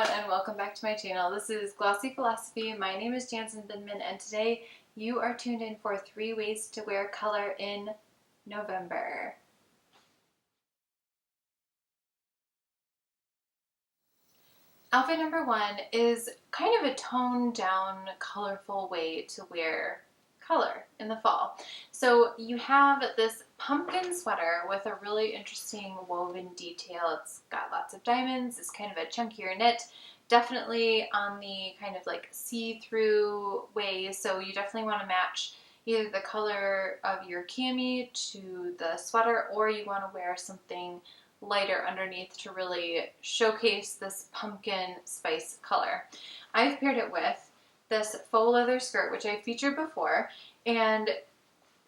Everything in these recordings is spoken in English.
everyone and welcome back to my channel. This is Glossy Philosophy. My name is Jansen Bindman and today you are tuned in for 3 ways to wear color in November. Outfit number 1 is kind of a toned down, colorful way to wear color in the fall. So you have this pumpkin sweater with a really interesting woven detail. It's got lots of diamonds. It's kind of a chunkier knit, definitely on the kind of like see-through way. So you definitely want to match either the color of your cami to the sweater, or you want to wear something lighter underneath to really showcase this pumpkin spice color. I've paired it with this faux leather skirt, which I featured before, and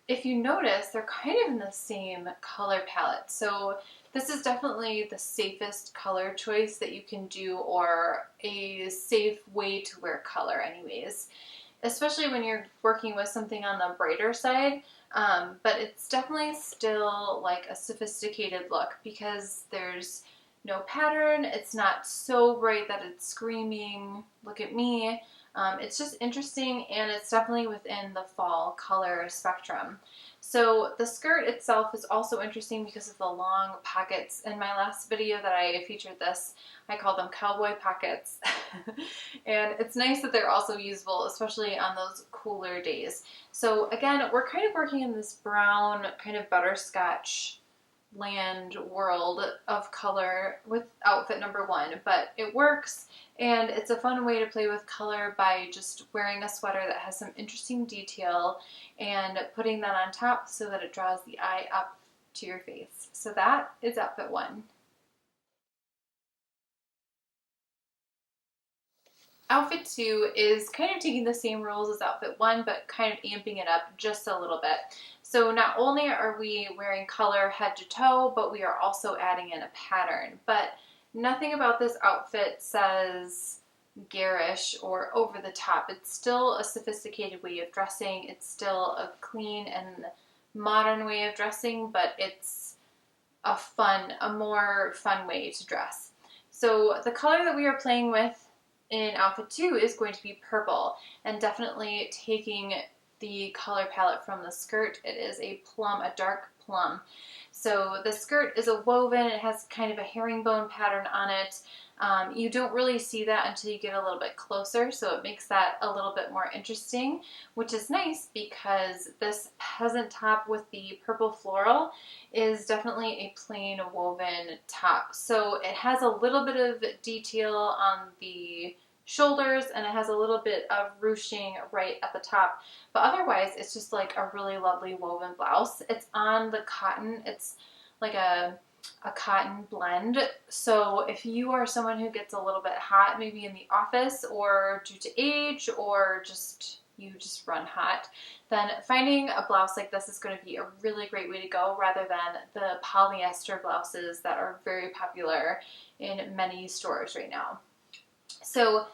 if you notice, they're kind of in the same color palette. So this is definitely the safest color choice that you can do, or a safe way to wear color anyways, especially when you're working with something on the brighter side. But it's definitely still like a sophisticated look because there's no pattern. It's not so bright that it's screaming, "Look at me." It's just interesting, and it's definitely within the fall color spectrum. So the skirt itself is also interesting because of the long pockets. In my last video that I featured this, I called them cowboy pockets. And it's nice that they're also usable, especially on those cooler days. So again, we're kind of working in this brown, kind of butterscotch land world of color with outfit number 1, but it works, and it's a fun way to play with color by just wearing a sweater that has some interesting detail and putting that on top so that it draws the eye up to your face. So that is outfit 1. Outfit 2 is kind of taking the same rules as outfit 1, but kind of amping it up just a little bit. So not only are we wearing color head to toe, but we are also adding in a pattern. But nothing about this outfit says garish or over the top. It's still a sophisticated way of dressing. It's still a clean and modern way of dressing, but it's a more fun way to dress. So the color that we are playing with in outfit 2 is going to be purple, and definitely taking the color palette from the skirt. It is a plum, a dark plum. So the skirt is a woven, it has kind of a herringbone pattern on it. You don't really see that until you get a little bit closer, so it makes that a little bit more interesting, which is nice because this peasant top with the purple floral is definitely a plain woven top. So it has a little bit of detail on the shoulders, and it has a little bit of ruching right at the top, but otherwise it's just like a really lovely woven blouse. It's on the cotton. It's like a cotton blend, so if you are someone who gets a little bit hot, maybe in the office or due to age, or you just run hot, then finding a blouse like this is going to be a really great way to go, rather than the polyester blouses that are very popular in many stores right now. So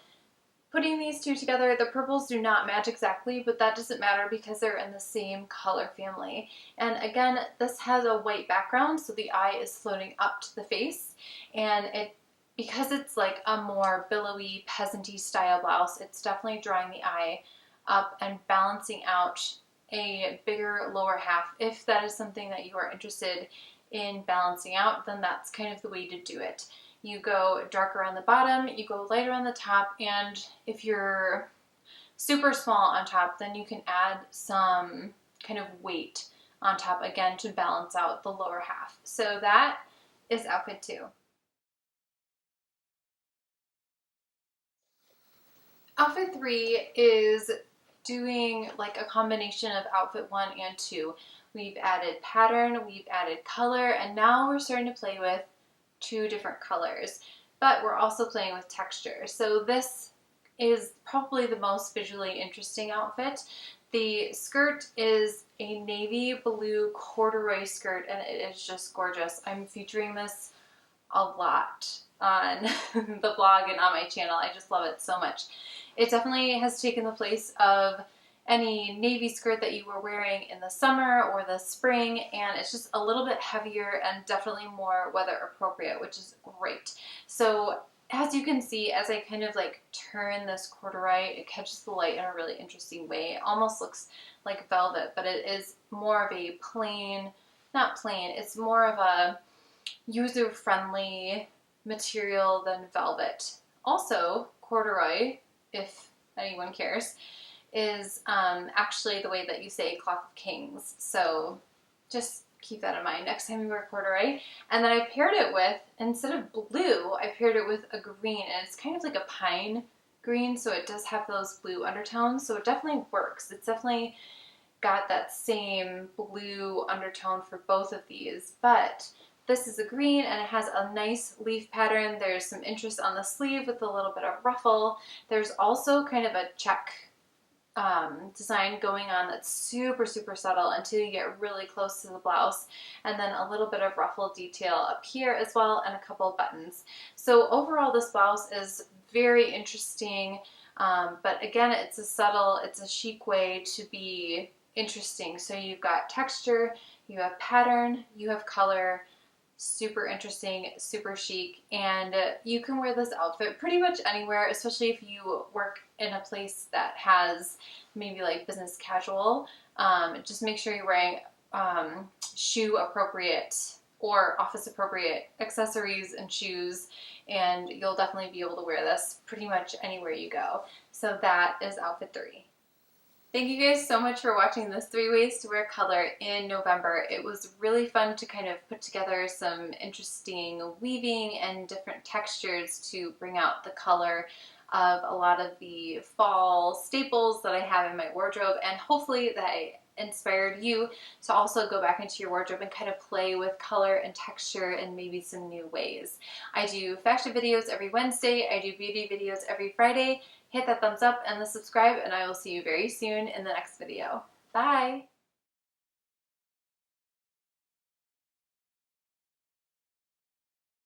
putting these two together, the purples do not match exactly, but that doesn't matter because they're in the same color family. And again, this has a white background, so the eye is floating up to the face, and because it's like a more billowy, peasanty style blouse, it's definitely drawing the eye up and balancing out a bigger lower half. If that is something that you are interested in balancing out, then that's kind of the way to do it. You go darker on the bottom, you go lighter on the top, and if you're super small on top, then you can add some kind of weight on top again to balance out the lower half. So that is outfit 2. Outfit 3 is doing like a combination of outfit 1 and 2. We've added pattern, we've added color, and now we're starting to play with 2 different colors, but we're also playing with texture. So this is probably the most visually interesting outfit. The skirt is a navy blue corduroy skirt, and it is just gorgeous. I'm featuring this a lot on the blog and on my channel. I just love it so much. It definitely has taken the place of any navy skirt that you were wearing in the summer or the spring, and it's just a little bit heavier and definitely more weather appropriate, which is great. So as you can see, as I kind of like turn this corduroy, it catches the light in a really interesting way. It almost looks like velvet, but it is more of a plain, not plain, it's more of a user-friendly material than velvet. Also, corduroy, if anyone cares, is actually the way that you say cloth of kings. So just keep that in mind next time you wear corduroy. And then I paired it with, instead of blue, I paired it with a green, and it's kind of like a pine green, so it does have those blue undertones, so it definitely works. It's definitely got that same blue undertone for both of these, but this is a green and it has a nice leaf pattern. There's some interest on the sleeve with a little bit of ruffle. There's also kind of a check design going on that's super, super subtle until you get really close to the blouse, and then a little bit of ruffle detail up here as well, and a couple of buttons. So overall, this blouse is very interesting, but again, it's a subtle, it's a chic way to be interesting. So you've got texture, you have pattern, you have color, super interesting, super chic, and you can wear this outfit pretty much anywhere, especially if you work in a place that has maybe like business casual. Just make sure you're wearing shoe appropriate or office appropriate accessories and shoes, and you'll definitely be able to wear this pretty much anywhere you go. So that is outfit 3. Thank you guys so much for watching this 3 ways to wear color in November. It was really fun to kind of put together some interesting weaving and different textures to bring out the color of a lot of the fall staples that I have in my wardrobe, and hopefully that inspired you to also go back into your wardrobe and kind of play with color and texture in maybe some new ways. I do fashion videos every Wednesday. I do beauty videos every Friday. Hit that thumbs up and the subscribe, and I will see you very soon in the next video. Bye!